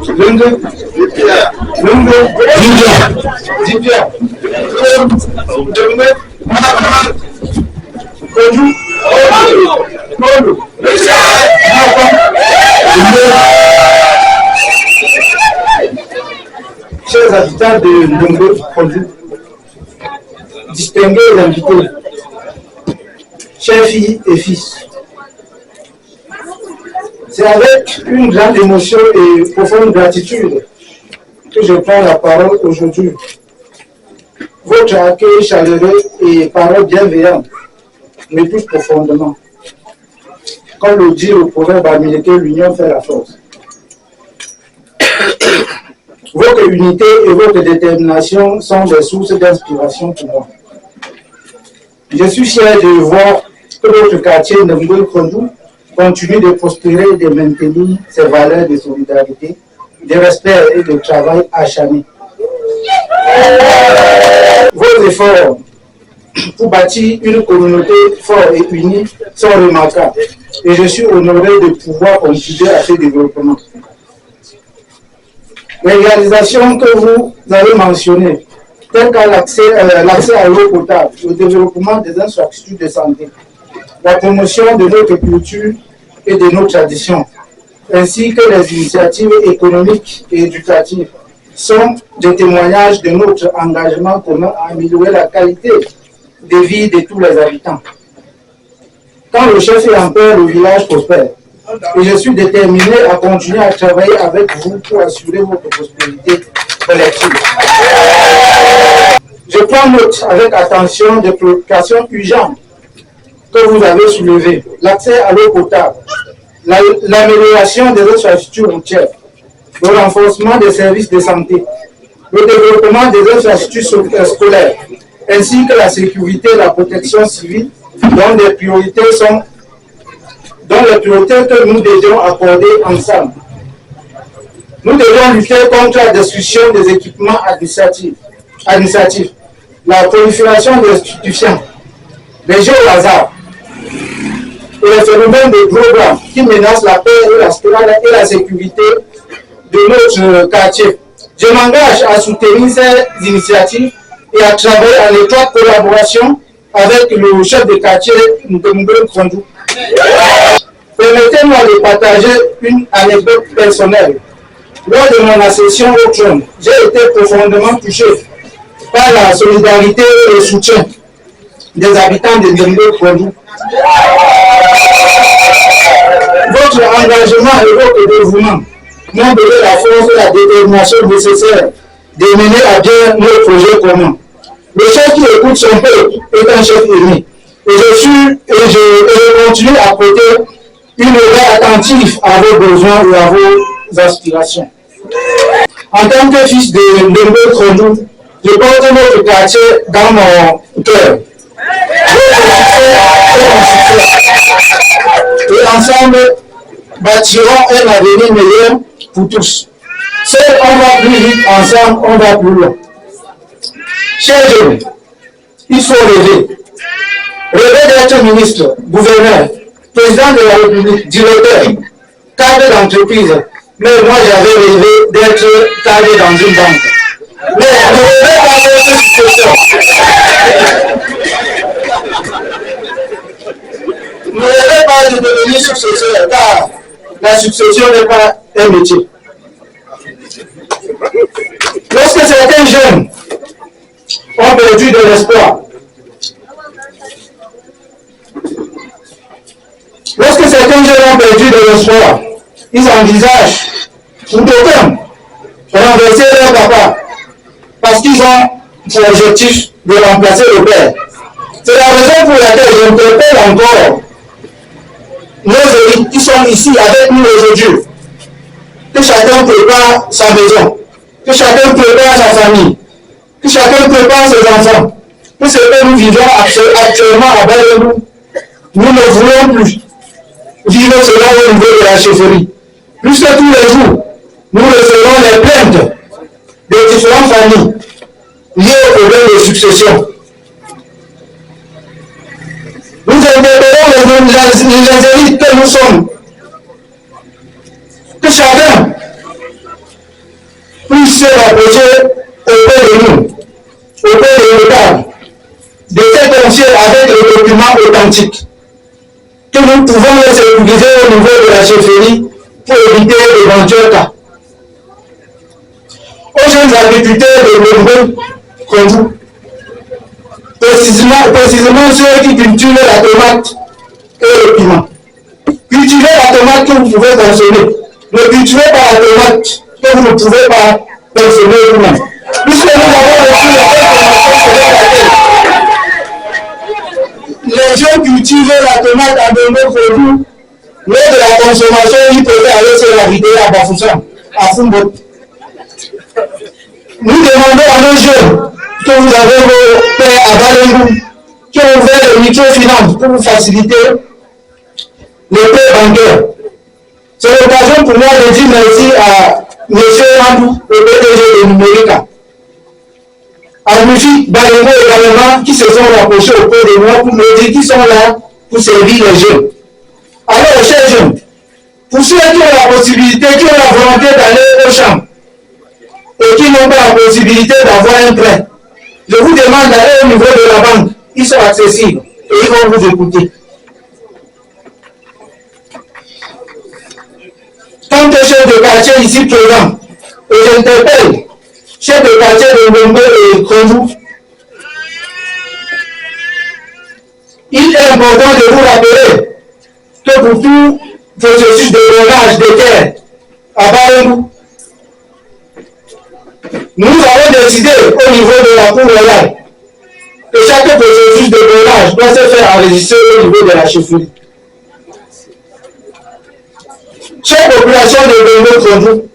22, chers habitants de Ndongo, distingués invités, chers filles et fils, c'est avec une grande émotion et profonde gratitude que je prends la parole aujourd'hui. Votre accueil chaleureux et paroles bienveillantes me touchent profondément. Comme le dit le proverbe américain, l'union fait la force. Votre unité et votre détermination sont des sources d'inspiration pour moi. Je suis fier de voir que votre quartier Ndongo Kondou continue de prospérer et de maintenir ses valeurs de solidarité, de respect et de travail acharné. Vos efforts pour bâtir une communauté forte et unie sont remarquables et je suis honoré de pouvoir contribuer à ce développement. Les réalisations que vous avez mentionnées, telles que l'accès à l'eau potable, le développement des infrastructures de santé, la promotion de notre culture et de nos traditions, ainsi que les initiatives économiques et éducatives, sont des témoignages de notre engagement commun à améliorer la qualité de vie de tous les habitants. Quand le chef est en paix, le village prospère. Et je suis déterminé à continuer à travailler avec vous pour assurer votre prospérité collective. Je prends note avec attention des préoccupations urgentes que vous avez soulevées. L'accès à l'eau potable, l'amélioration des infrastructures routières, le renforcement des services de santé, le développement des infrastructures scolaires, ainsi que la sécurité et la protection civile, dont les priorités que nous devons accorder ensemble. Nous devons lutter contre la destruction des équipements administratifs, la prolifération des stupéfiants, les jeux au hasard et les phénomènes de programmes qui menacent la paix et la sécurité de notre quartier. Je m'engage à soutenir ces initiatives et à travailler en étroite collaboration avec le chef de quartier Ndongo Kondou. Permettez-moi de partager une anecdote personnelle. Lors de mon accession au trône, j'ai été profondément touché par la solidarité et le soutien des habitants de Ndongo Kondou. Votre engagement et votre dévouement m'ont donné la force et la détermination nécessaires de mener à bien nos projets communs. Le chef qui écoute son peuple est un chef aimé. Et je continue à prêter une oreille attentive à vos besoins et à vos aspirations. En tant que fils de Ndongo Kondou, je porte notre quartier dans mon cœur. Et ensemble, bâtirons un avenir meilleur pour tous. Seul on va plus vite, ensemble on va plus loin. Chers jeunes, il faut rêver. Rêver d'être ministre, gouverneur, président de la République, directeur, cadre d'entreprise. Mais moi j'avais rêvé d'être cadre dans une banque. Mais ne rêvez pas d'être successeur. Ne rêvez pas de devenir successeur, car la succession n'est pas un métier. Lorsque certains jeunes ont perdu de l'espoir, ils envisagent, pour d'aucuns, renverser leur papa, parce qu'ils ont pour objectif de remplacer le père. C'est la raison pour laquelle j'interpelle encore nos élites qui sont ici avec nous aujourd'hui. Que chacun prépare sa maison, que chacun prépare sa famille, que chacun prépare ses enfants. Que ce que nous vivons actuellement à Baye-Loup, nous ne voulons plus vivre cela au niveau de la chefferie. Plus que tous les jours, nous recevrons les plaintes de différentes familles liées au problème de succession. Nous interpellons les élites que nous sommes. Que chacun puissent se rapprocher auprès de nous, auprès de l'État, de ces dossiers avec les documents authentiques que nous pouvons les sécuriser au niveau de la chefferie pour éviter d'éventuels cas. Aux jeunes agriculteurs de nombreux comme vous, précisément ceux qui cultivent la tomate et le piment. Cultivez la tomate que vous pouvez consommer. Ne cultivez pas la tomate que vous ne pouvez pas consommer vous-même. Puisque nous avons reçu les gens cultivent la tomate à de nombreux produits. Lors de la consommation, ils peuvent aller se la vider à Bafoussam, à Fumbo. Nous demandons à nos jeunes que vous avez vos pères à Balengou, qui ont ouvert le microfinance pour vous faciliter les prêts bancaires. C'est l'occasion pour moi de dire merci à M. Randou, le PDG de Numérica. À Mufi Balengou également, qui se sont rapprochés auprès de moi pour me dire qu'ils sont là pour servir les jeunes. Alors, chers jeunes, pour ceux qui ont la possibilité, qui ont la volonté d'aller au champ, et qui n'ont pas la possibilité d'avoir un prêt, je vous demande d'aller au niveau de la banque. Ils sont accessibles et ils vont vous écouter. Tant que chef de quartier ici présent, et j'interpelle chef de quartier de Ngombe et Krondou, il est important de vous rappeler que pour tout processus de drainage des terres à Balengou, nous avons décidé au niveau de la Cour royale que chaque processus de drainage doit se faire enregistrer au niveau de la chefferie. Chère population de Balengou,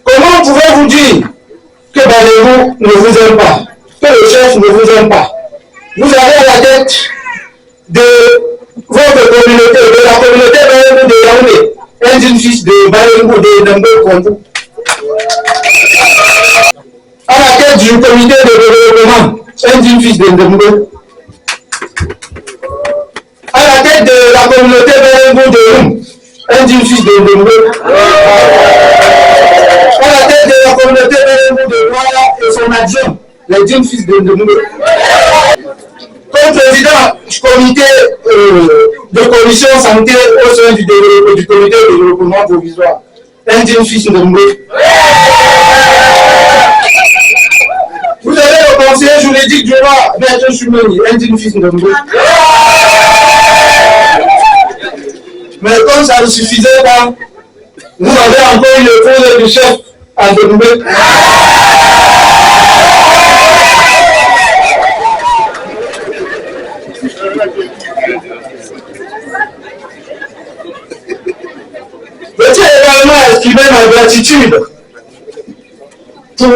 comment pouvez-vous dire que Balengou ne vous aime pas, que le chef ne vous aime pas? Vous avez à la tête de votre communauté, de la communauté Balengou de Yaoundé, un jeune fils de Balengou de Ndembe. À la tête du comité de développement, un jeune fils de Ndembe. À la tête de la communauté Balengou de Roum, un jeune fils de Ndembe. À la tête de la communauté Balengou de Douala et son adjoint, les jeunes fils de Ndembe. Comme président du comité de commission santé au sein du comité de développement provisoire, un jeune fils de Ndembe. Vous avez le conseiller juridique du roi, Maître Choumeni, un jeune fils de Ndembe. Mais comme ça ne suffisait pas, vous avez encore une épouse du chef à Ndembe. Je tiens également à exprimer ma gratitude pour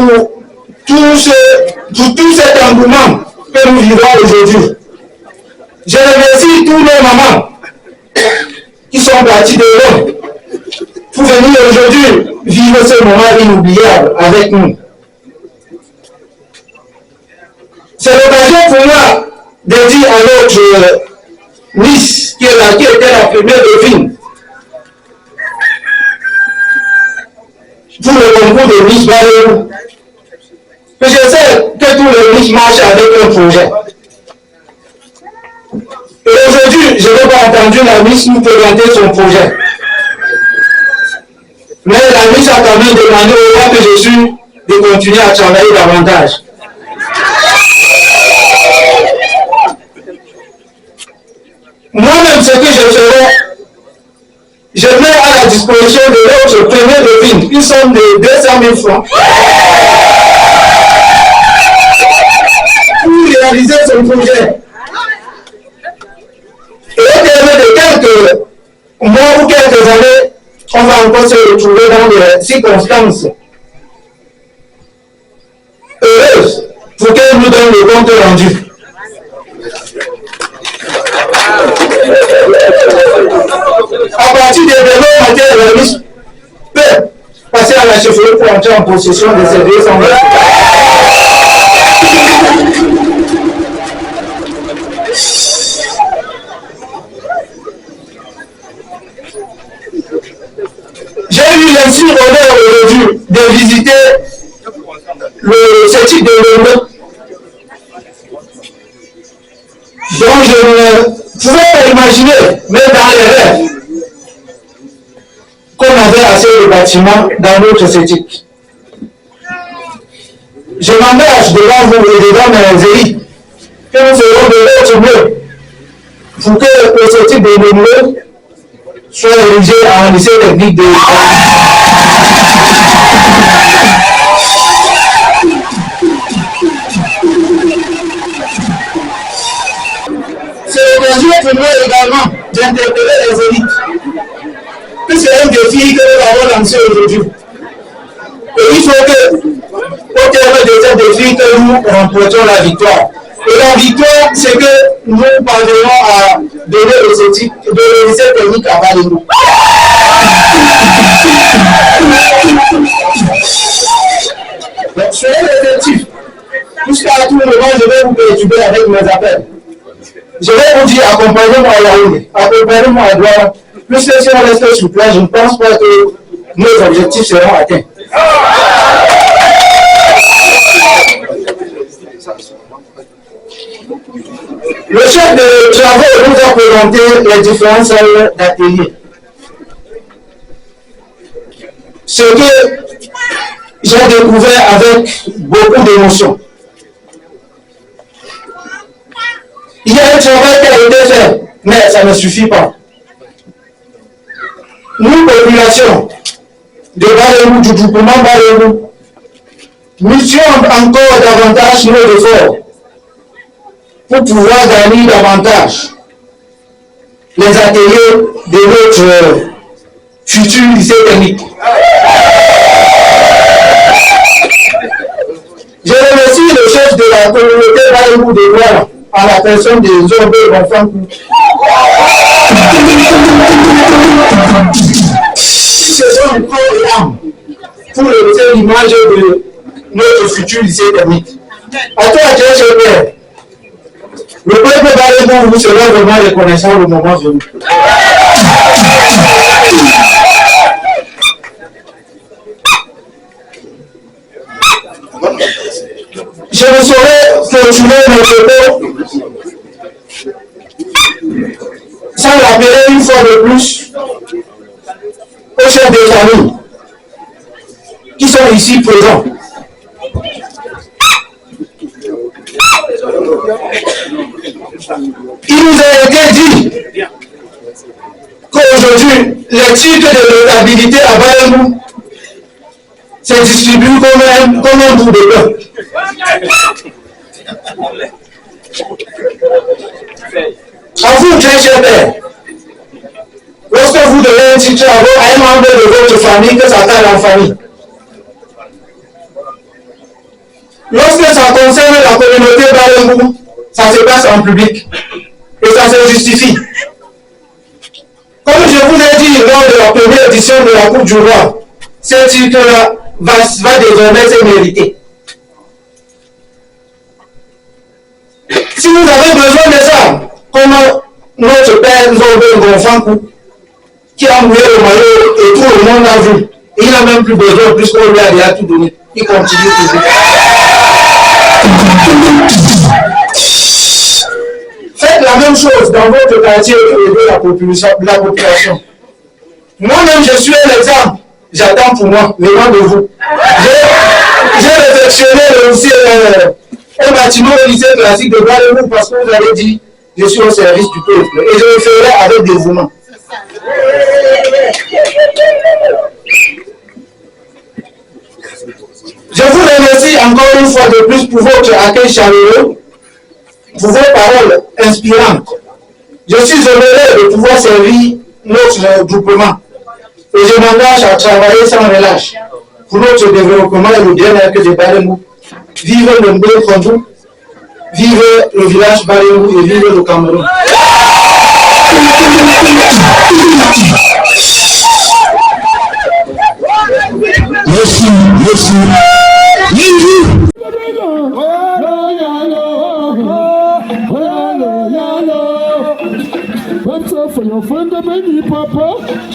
tout cet engouement que nous vivons aujourd'hui. Je remercie tous les mamans qui sont partis de loin pour venir aujourd'hui vivre ce moment inoubliable avec nous. C'est l'occasion pour moi de dire à notre Miss qui était la première devine pour le concours de Miss Balengou, que je sais que tous les Miss marchent avec un projet. Et aujourd'hui, je n'ai pas entendu la Miss nous présenter son projet. Mais la Miss a quand même demandé au roi que je suis de continuer à travailler davantage. Moi-même, ce que je ferai, je mets à la disposition de notre premier devine une somme de 200 000 francs pour réaliser son projet. Et au terme de quelques mois ou quelques années, on va encore se retrouver dans des circonstances heureuses pour qu'elle nous donne le compte rendu. À partir des développements matériels, la ministre peut passer à la chefferie pour entrer en possession de ces 200 000. J'ai eu l'insigne honneur aujourd'hui de visiter ce type de logement dont je ne pouvais pas imaginer, même dans les rêves, qu'on avait assez de bâtiments dans notre esthétique. Je m'engage devant vous et devant mes élites que nous ferons de notre mieux pour que ce type de logement soit érigé en lycée technique de c'est l'occasion pour moi également d'interpeller les élites. Que c'est un défi que nous avons lancé aujourd'hui. Et il faut que, au terme de ce défi, que nous remportions la victoire. Et la victoire, c'est que nous parvenons à donner aux éthiques de lycée technique à Balémou. Soyez réceptifs. Jusqu'à tout moment, je vais vous perturber avec mes appels. Je vais vous dire, accompagnez-moi à Yaoundé, accompagnez-moi à Douala. Plus que si on reste sur place, je ne pense pas que nos objectifs seront atteints. Le chef de travaux nous a présenté les différentes salles d'atelier. Ce que j'ai découvert avec beaucoup d'émotion. Il y a un travail qui a été fait, mais ça ne suffit pas. Nous, population de Balémou, du groupement Balémou, mussions encore davantage nos efforts pour pouvoir gagner davantage les ateliers de notre futur lycée technique. Je remercie le chef de la communauté Balémou de Douala, à la personne des Zombe Bonfankou. Ce sont encore et âme pour lever l'image de notre futur lycée technique. À toi, Dieu, Père, le peuple Balémou vous sera vraiment reconnaissant le moment venu. Je ne saurais continuer mes propos sans rappeler une fois de plus aux chefs de famille qui sont ici présents. Il nous a été dit qu'aujourd'hui, les titres de notabilité à Balémou se distribuent comme un bout de pain. À vous, très cher père, lorsque vous donnez un titre à un membre de votre famille, que ça taille en famille. Lorsque ça concerne la communauté Balémou, ça se passe en public et ça se justifie. Comme je vous l'ai dit lors de la première édition de la Coupe du Roi, ce titre-là va désormais se mériter. Si vous avez besoin de ça, comme notre père Zombe Bonfankou, qui a mouillé le maillot et tout le monde a vu, il n'a même plus besoin puisqu'on lui a déjà tout donné. Il continue toujours. Faites la même chose dans votre quartier pour aider la population. Moi-même, je suis un exemple. J'attends pour moi, venant de vous. J'ai réflexionné aussi un bâtiment au lycée classique de Balémou parce que vous avez dit je suis au service du peuple et je le ferai avec dévouement. Je vous remercie encore une fois de plus pour votre accueil chaleureux, pour vos paroles inspirantes. Je suis honoré de pouvoir servir notre groupement et je m'engage à travailler sans relâche pour notre développement et le bien-être de Balémou. Vive le Mbé-Kondou, vive le village Balémou et vive le Cameroun. Merci, merci. For your friend, baby, Papa.